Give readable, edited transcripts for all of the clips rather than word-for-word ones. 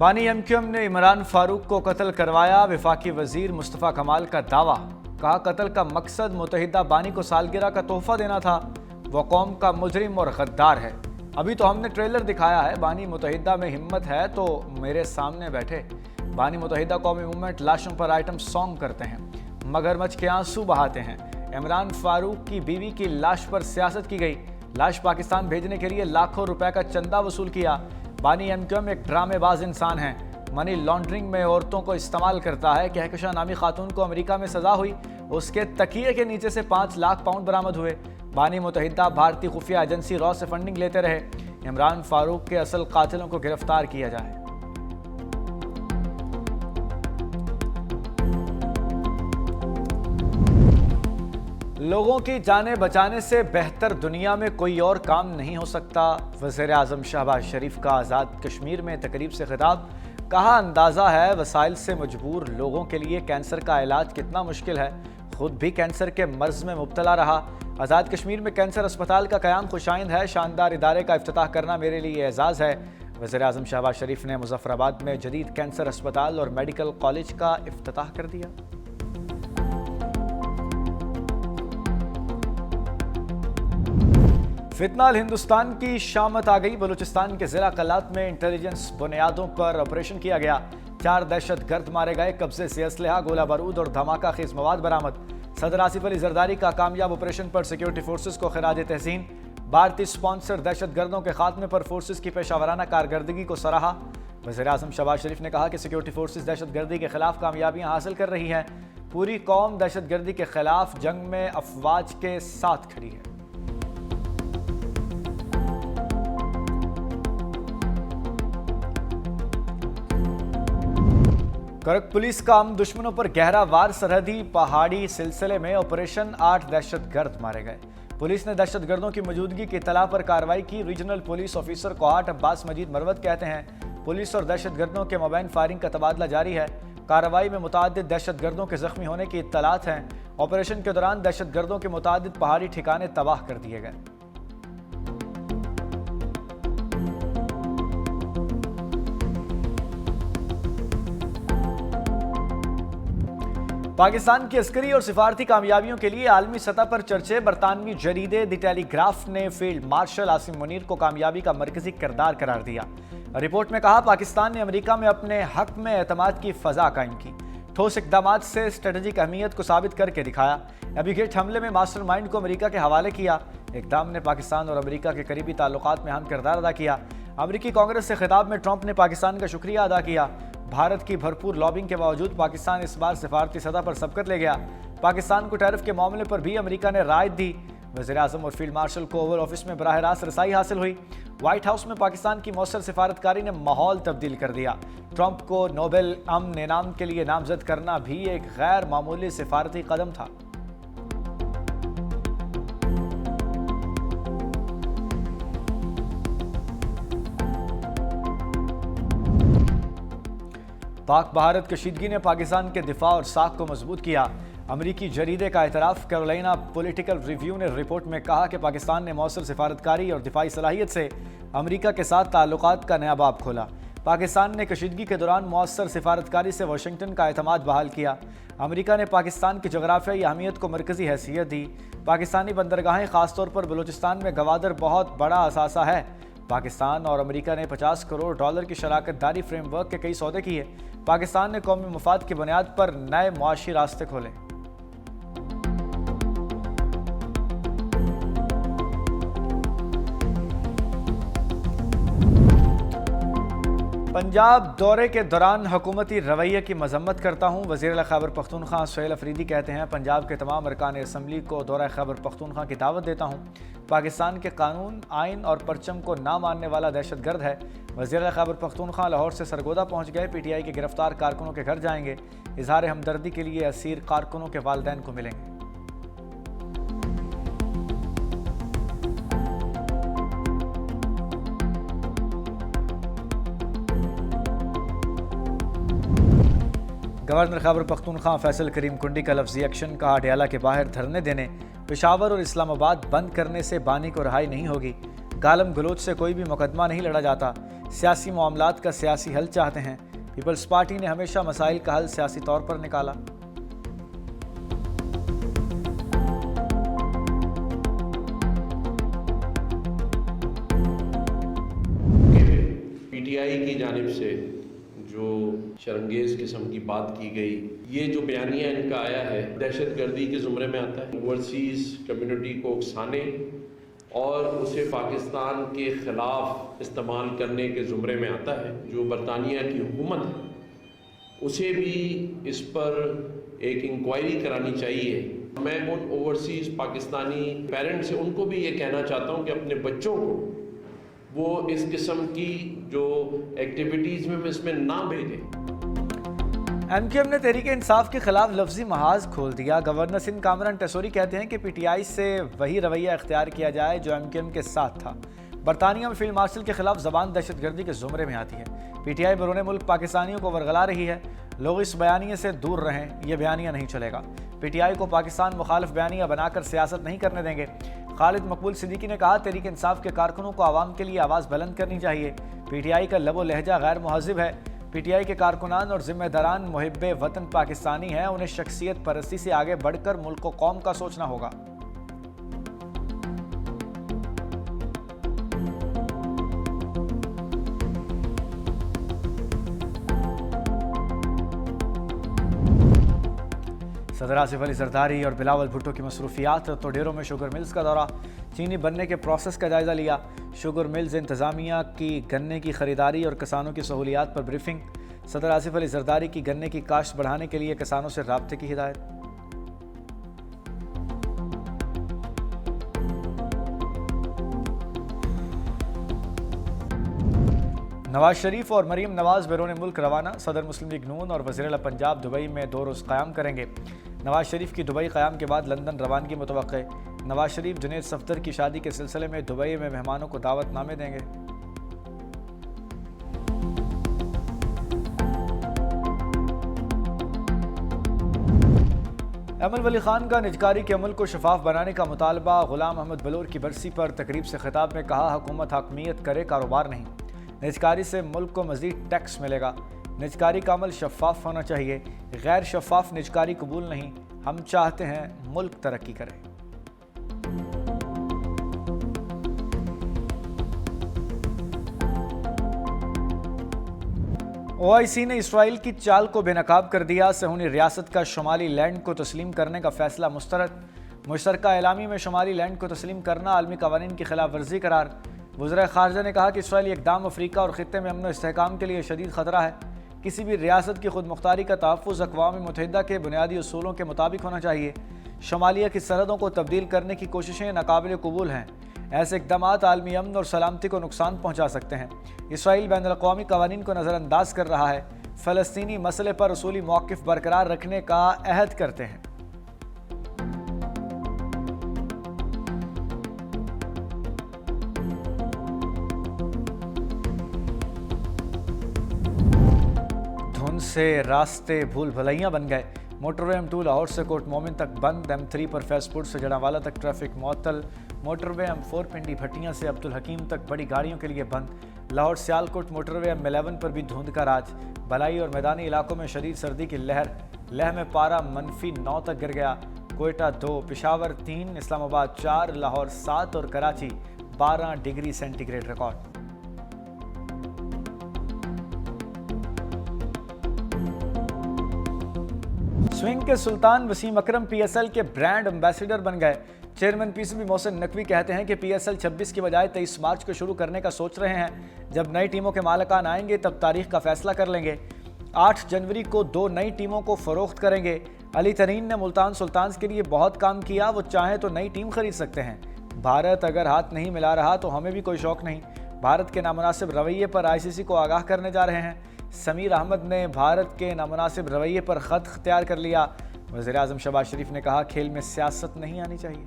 बानी एमक्यूएम ने इमरान फारूक को कत्ल करवाया। वफाकी वजीर मुस्तफ़ा कमाल का दावा। कहा कत्ल का मकसद मुत्तहिदा बानी को सालगिरह का तोहफा देना था। वह कौम का मुजरिम और गद्दार है। अभी तो हमने ट्रेलर दिखाया है। बानी मुत्तहिदा में हिम्मत है तो मेरे सामने बैठे। बानी मुत्तहिदा कौमी मूवमेंट लाशों पर आइटम सॉन्ग करते हैं, मगरमच्छ के आंसू बहाते हैं। इमरान फारूक की बीवी की लाश पर सियासत की गई। लाश पाकिस्तान भेजने के लिए लाखों रुपए का चंदा वसूल किया। बानी एमक्यूएम एक ड्रामेबाज इंसान है। मनी लॉन्ड्रिंग में औरतों को इस्तेमाल करता है। कहकशा नामी खातून को अमेरिका में सजा हुई, उसके तकिए के नीचे से 5 लाख पाउंड बरामद हुए। बानी मुत्तहिदा भारतीय खुफिया एजेंसी रॉ से फंडिंग लेते रहे। इमरान फारूक के असल कातिलों को गिरफ्तार किया जाए। लोगों की जानें बचाने से बेहतर दुनिया में कोई और काम नहीं हो सकता। वज़ीर आज़म शहबाज शरीफ का आज़ाद कश्मीर में तकरीब से खिताब। कहा अंदाज़ा है वसाइल से मजबूर लोगों के लिए कैंसर का इलाज कितना मुश्किल है। खुद भी कैंसर के मर्ज में मुब्तला रहा। आज़ाद कश्मीर में कैंसर अस्पताल का क़याम खुशाइंद है। शानदार इदारे का इफ्तिताह करना मेरे लिए एजाज़ है। वज़ीर आज़म शहबाज शरीफ ने मुज़फ़्फ़राबाद में जदीद कैंसर अस्पताल और मेडिकल कॉलेज का इफ्तिताह कर दिया। फितनाल हिंदुस्तान की शामत आ गई। बलूचिस्तान के ज़िला कलात में इंटेलिजेंस बुनियादों पर ऑपरेशन किया गया। 4 दहशतगर्द मारे गए। कब्जे से असलहा, गोला बारूद और धमाका खेज मवाद बरामद। सदर आसिफ अली जरदारी का कामयाब ऑपरेशन पर सिक्योरिटी फोर्सेस को खिराज तहसीन। भारतीय स्पॉन्सर दहशतगर्दों के खात्मे पर फोर्सेस की पेशावराना कारकर्दगी को सराहा। वज़ीर आज़म शहबाज शरीफ ने कहा कि सिक्योरिटी फोर्सेस दहशतगर्दी के खिलाफ कामयाबियां हासिल कर रही हैं। पूरी कौम दहशतगर्दी के खिलाफ जंग में अफवाज के साथ खड़ी है। करक पुलिस का हम दुश्मनों पर गहरा वार। सरहदी पहाड़ी सिलसिले में ऑपरेशन 8 दहशतगर्द मारे गए। पुलिस ने दहशतगर्दों की मौजूदगी की इत्तला पर कार्रवाई की। Regional police officer Kohat Abbas Majeed Marwat कहते हैं पुलिस और दहशतगर्दों के मोबाइल फायरिंग का तबादला जारी है। कार्रवाई में मुतादिद दहशतगर्दों के जख्मी होने की इत्तलात हैं। ऑपरेशन के दौरान दहशतगर्दों के मुतादिद पहाड़ी ठिकाने तबाह कर दिए गए। पाकिस्तान की अस्करी और सिफारती कामयाबियों के लिए आलमी सतह पर चर्चे। बरतानवी जरीदे द टेलीग्राफ ने फील्ड मार्शल आसिम मुनीर को कामयाबी का मरकजी किरदार करार दिया। रिपोर्ट में कहा पाकिस्तान ने अमेरिका में अपने हक में एतमाद की फजा कायम की। ठोस इकदाम से स्ट्रेटेजिक अहमियत को साबित करके दिखाया। एबीगेट हमले में मास्टरमाइंड को अमेरिका के हवाले किया। इकदाम ने पाकिस्तान और अमेरिका के करीबी ताल्लुकात में अहम किरदार अदा किया। अमेरिकी कांग्रेस से खिताब में ट्रंप ने पाकिस्तान का शुक्रिया अदा किया। भारत की भरपूर लॉबिंग के बावजूद पाकिस्तान इस बार सिफारती सतह पर सबकत ले गया। पाकिस्तान को टैरिफ के मामले पर भी अमेरिका ने राय दी। वज़ीर आज़म और फील्ड मार्शल को ओवल ऑफिस में बराह रास्त रसाई हासिल हुई। व्हाइट हाउस में पाकिस्तान की मौसर सिफारतकारी ने माहौल तब्दील कर दिया। ट्रंप को नोबेल अमन इनाम के लिए नामजद करना भी एक गैर मामूली सिफारती कदम था। पाक भारत कशीदगी ने पाकिस्तान के दिफा और साख को मजबूत किया। अमरीकी जरीदे का एतराफ़। कैरोलिना पॉलिटिकल रिव्यू ने रिपोर्ट में कहा कि पाकिस्तान ने मौसर सिफारतकारी और दिफाई सलाहियत से अमरीका के साथ ताल्लुकात का नया बाब खोला। पाकिस्तान ने कशीदगी के दौरान मौसर सिफारतकारी से वाशिंगटन का एतमाद बहाल किया। अमरीका ने पाकिस्तान की जोग्राफियाई अहमियत को मरकजी हैसियत दी। पाकिस्तानी बंदरगाहें खासतौर पर बलूचिस्तान में गवादर बहुत बड़ा असासा है। पाकिस्तान और अमेरिका ने $50 करोड़ की शराकत दारी फ्रेमवर्क के कई सौदे किए। पाकिस्तान ने कौमी मफाद की बुनियाद पर नए मुआशी रास्ते खोले। पंजाब दौरे के दौरान हुकूमती रवैये की मजम्मत करता हूँ। वज़ीर खैबर पख्तूनख्वा सुहेल अफरीदी कहते हैं पंजाब के तमाम अरकान असम्बली को दौरा खैबर पख्तूनख्वा की दावत देता हूँ। पाकिस्तान के कानून, आइन और परचम को ना मानने वाला दहशतगर्द है। वज़ीर खैबर पख्तूनख्वा लाहौर से सरगोदा पहुँच गए। PTI के गिरफ्तार कारकुनों के घर जाएंगे। इजहार हमदर्दी के लिए असीर कारकुनों के वालिदैन को मिलेंगे। गवर्नर खैबर पख्तूनख्वा फैसल करीम कुंडी का लफ्जी एक्शन। कहा अडयाला के बाहर धरने देने, पेशावर और इस्लामाबाद बंद करने से बानी को रहाई नहीं होगी। गालम गलोच से कोई भी मुकदमा नहीं लड़ा जाता। सियासी मामलात का सियासी हल चाहते हैं। पीपल्स पार्टी ने हमेशा मसाइल का हल सियासी तौर पर निकाला। पीटीआई की जानिब से जो शर्मंगेज़ किस्म की बात की गई, ये जो बयानिया इनका आया है दहशतगर्दी के ज़ुमरे में आता है। ओवरसीज़ कम्युनिटी को उकसाने और उसे पाकिस्तान के ख़िलाफ़ इस्तेमाल करने के ज़ुमरे में आता है। जो बरतानिया की हुकूमत है उसे भी इस पर एक इंक्वायरी करानी चाहिए। मैं उन ओवरसीज़ पाकिस्तानी पेरेंट्स से उनको भी ये कहना चाहता हूँ कि अपने बच्चों को वो इस किस्म की जो एक्टिविटीज़ में इसमें ना भेजें। एमक्यूएम ने तहरीक इंसाफ के खिलाफ लफ्जी महाज खोल दिया। गवर्नर सिंध कामरान टेसोरी कहते हैं कि पीटीआई से वही रवैया इख्तियार किया जाए जो एमक्यूएम के साथ था। बरतानिया में फील्ड मार्शल के खिलाफ जबान दहशतगर्दी के जुमरे में आती है। पीटीआई बैरून मुल्क पाकिस्तानियों को वरगला रही है। लोग इस बयानिए से दूर रहें, यह बयानिया नहीं चलेगा। पीटीआई को पाकिस्तान मुखालिफ बयानिया बनाकर सियासत नहीं करने देंगे। खालिद मकबूल सिद्दीकी ने कहा, तहरीक इंसाफ के कारकुनों को आवाम के लिए आवाज़ बुलंद करनी चाहिए। पीटीआई का लबो लहजा गैर मुहज़्ज़िब है। पीटीआई के कारकुनान और जिम्मेदारान मुहिब्बे वतन पाकिस्तानी हैं। उन्हें शख्सियत परस्ती से आगे बढ़कर मुल्क व कौम का सोचना होगा। सदर आसिफ अली जरदारी और बिलावल भुट्टो की मसरूफियात। तोडेरों में शुगर मिल्स का दौरा, चीनी बनने के प्रोसेस का जायजा लिया। शुगर मिल्स इंतज़ामिया की गन्ने की खरीदारी और किसानों की सहूलियात पर ब्रीफिंग। सदर आसिफ अली जरदारी की गन्ने की काश्त बढ़ाने के लिए किसानों से राब्ते की हिदायत। नवाज शरीफ और मरीम नवाज बैरून मुल्क रवाना। सदर मुस्लिम लीग नून और वज़ीर आला पंजाब दुबई में 2 रोज़ क़याम करेंगे। नवाज शरीफ की दुबई क़याम के बाद लंदन रवानगी मुतवक्के। नवाज शरीफ जुनैद सफदर की शादी के सिलसिले में दुबई में मेहमानों को दावतनामे देंगे। अमल वली खान का निजकारी के अमल को शफाफ बनाने का मुतालबा। गुलाम अहमद बलोर की बरसी पर तकरीब से खिताब में कहा, हुकूमत हकमियत करे, कारोबार नहीं। निजकारी से मुल्क को मज़ीद टैक्स मिलेगा। निजकारी का अमल शफाफ होना चाहिए। गैर शफाफ निजकारी कबूल नहीं। हम चाहते हैं मुल्क तरक्की करे। ओआईसी ने इसराइल की चाल को बेनकाब कर दिया। सहूनी रियासत का शुमाली लैंड को तस्लीम करने का फैसला मुस्तरद। मुश्तरका एलामी में शुमाली लैंड को तस्लीम करना आलमी कवानीन की खिलाफ वर्जी करार। वज़ीर ख़ारजा ने कहा कि इसराइली इक़दाम अफ्रीका और ख़ित्ते में अमन व इस्तेहकाम के लिए शदीद ख़तरा है। किसी भी रियासत की खुद मुख्तारी का तहफ़्फ़ुज़ अक़वाम मुत्तहिदा के बुनियादी उसूलों के मुताबिक होना चाहिए। शुमालिया की सरहदों को तब्दील करने की कोशिशें नाकाबिल कबूल हैं। ऐसे इक़दामात आलमी अमन और सलामती को नुकसान पहुँचा सकते हैं। इसराइल बैनुल-अक़वामी क़वानीन को नज़रअंदाज कर रहा है। फ़लस्तीनी मसले पर उसूली मौक़िफ़ बरकरार रखने का अहद करते हैं। से रास्ते भूल भलैया बन गए। मोटरवे M2 लाहौर से कोट मोमिन तक बंद। M3 पर फैसपुर से जड़ावाला तक ट्रैफिक मुअत्तल। मोटरवे M4 पिंडी भट्टियां से अब्दुल हकीम तक बड़ी गाड़ियों के लिए बंद। लाहौर सियालकोट मोटरवे M11 पर भी धुंध का राज। बलाई और मैदानी इलाकों में शदीद सर्दी की लहर। लेह में पारा -9 तक गिर गया। कोयटा 2, पेशावर 3, इस्लामाबाद 4, लाहौर 7 और Karachi 12 degree centigrade record. Swing के सुल्तान वसीम अकरम PSL के ब्रांड एम्बेसडर बन गए। चेयरमैन PCB मोहसिन नकवी कहते हैं कि PSL 26 की बजाय 23 मार्च को शुरू करने का सोच रहे हैं। जब नई टीमों के मालिकान आएंगे तब तारीख का फैसला कर लेंगे। 8 जनवरी को 2 नई टीमों को फरोख्त करेंगे। अली तरीन ने मुल्तान सुल्तान्स के लिए बहुत काम किया, वो चाहें तो नई टीम खरीद सकते हैं। भारत अगर हाथ नहीं मिला रहा तो हमें भी कोई शौक नहीं। भारत के नामुनासिब रवैये पर ICC को आगाह करने जा रहे हैं। समीर अहमद ने भारत के नामुनासिब रवैये पर ख़त इख्तियार कर लिया। वज़ीर आज़म शहबाज शरीफ ने कहा, खेल में सियासत नहीं आनी चाहिए।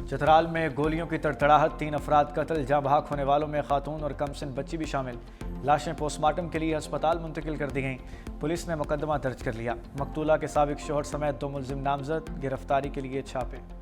चतराल में गोलियों की तड़तड़ाहट, 3 अफराद कत्ल, जहाँ बहक होने वालों में खातून और कमसिन बच्ची भी शामिल। लाशें पोस्टमार्टम के लिए अस्पताल मुंतकिल कर दी गईं। पुलिस ने मुकदमा दर्ज कर लिया। मकतूला के साबिक शौहर समेत 2 मुलजिम नामजद, गिरफ्तारी के लिए छापे।